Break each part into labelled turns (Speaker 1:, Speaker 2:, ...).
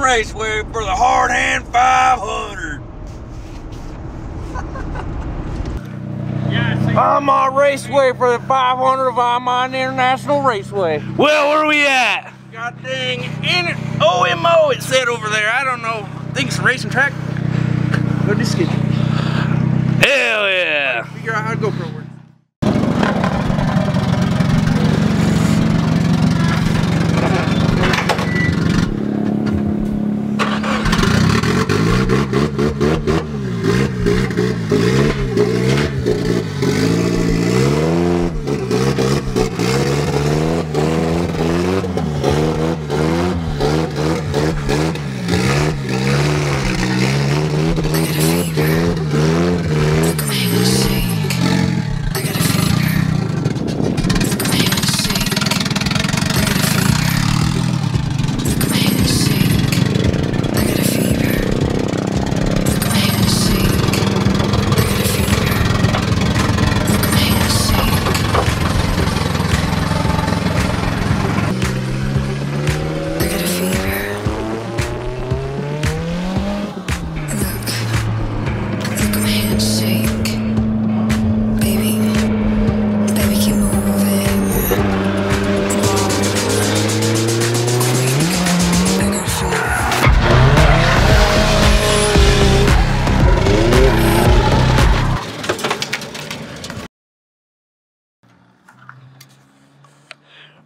Speaker 1: Raceway for the Hard Hand 500. Vermont Raceway for the 500 of Vermont International Raceway. Well, where are we at? God dang, OMO it said over there. I don't know. I think it's a racing track. Go to skid. Hell yeah. Figure out how to go for it.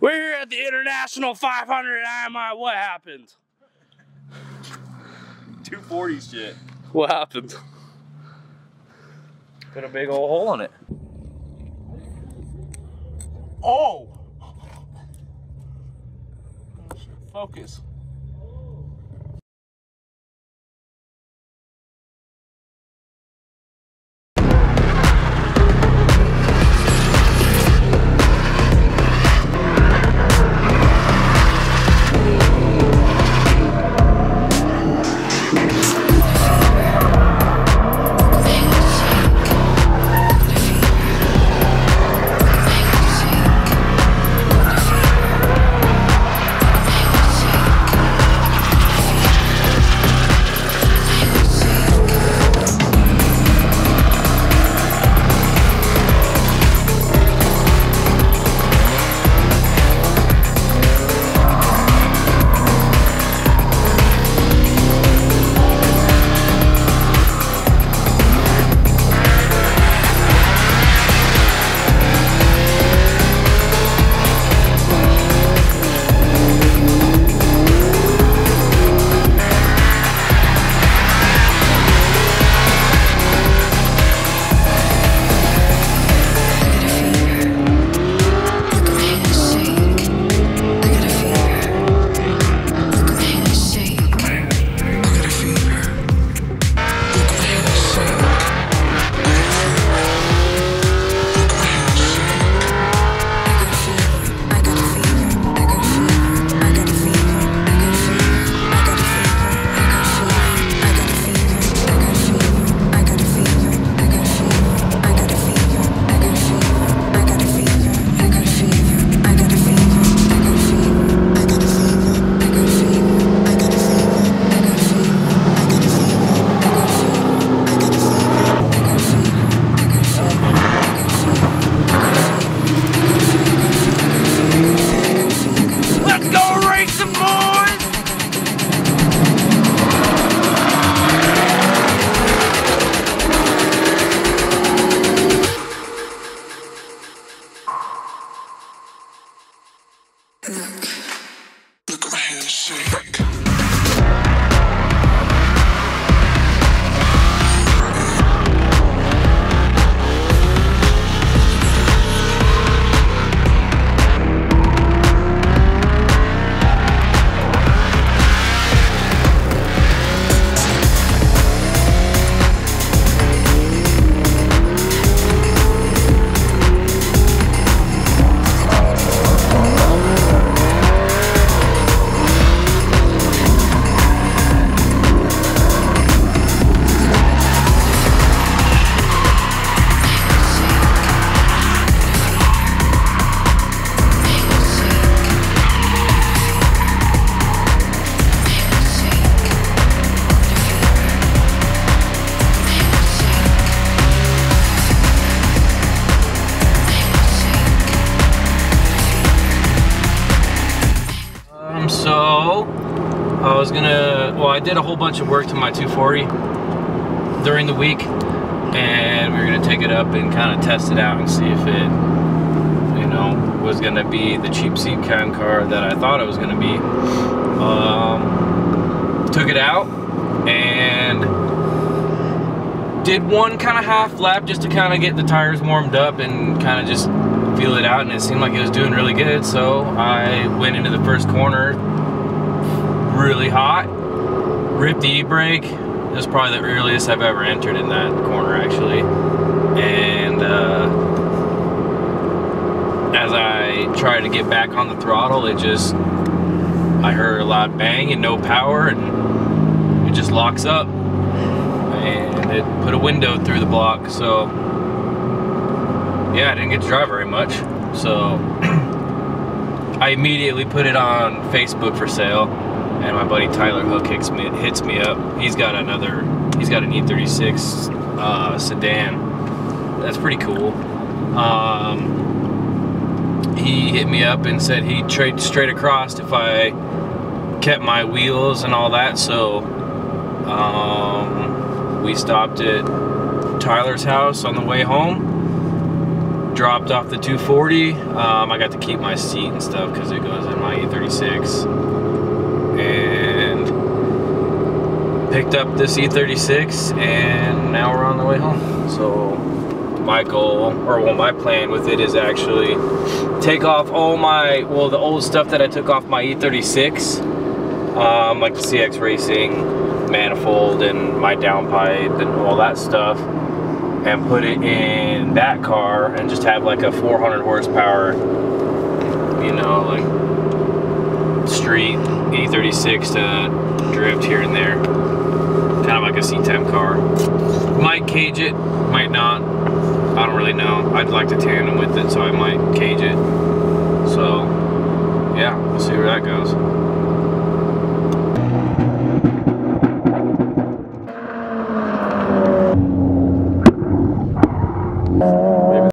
Speaker 1: We're here at the International 500 IMI. What happened?
Speaker 2: 240 shit.
Speaker 1: What happened?
Speaker 2: Put a big old hole in it.
Speaker 1: Oh! Focus.
Speaker 3: Look at my hands shake. So I was gonna, well, I did a whole bunch of work to my 240 during the week, and we were gonna take it up and kind of test it out and see if it, you know, was gonna be the cheap seat kind of car that I thought it was gonna be. Took it out and did one kind of half lap just to kind of get the tires warmed up and kind of just feel it out, and it seemed like it was doing really good. So I went into the first corner really hot, ripped the e-brake. It was probably the earliest I've ever entered in that corner, actually. And as I tried to get back on the throttle, it just, I heard a loud bang and no power, and it just locks up. And it put a window through the block. So yeah, I didn't get to drive very much. So I immediately put it on Facebook for sale, and my buddy Tyler Hook hits me up. He's got an E36 sedan. That's pretty cool. He hit me up and said he'd trade straight across if I kept my wheels and all that. So we stopped at Tyler's house on the way home, dropped off the 240. I got to keep my seat and stuff because it goes in my E36, and picked up this E36, and now we're on the way home. So my goal, or well, my plan with it is actually take off all my, well, the old stuff that I took off my E36, like the CX Racing manifold and my downpipe and all that stuff, and put it in that car and just have like a 400 horsepower, you know, like street E36 to drift here and there, kind of like a C10 car. Might cage it, might not, I don't really know. I'd like to tandem with it, so I might cage it. So yeah, we'll see where that goes.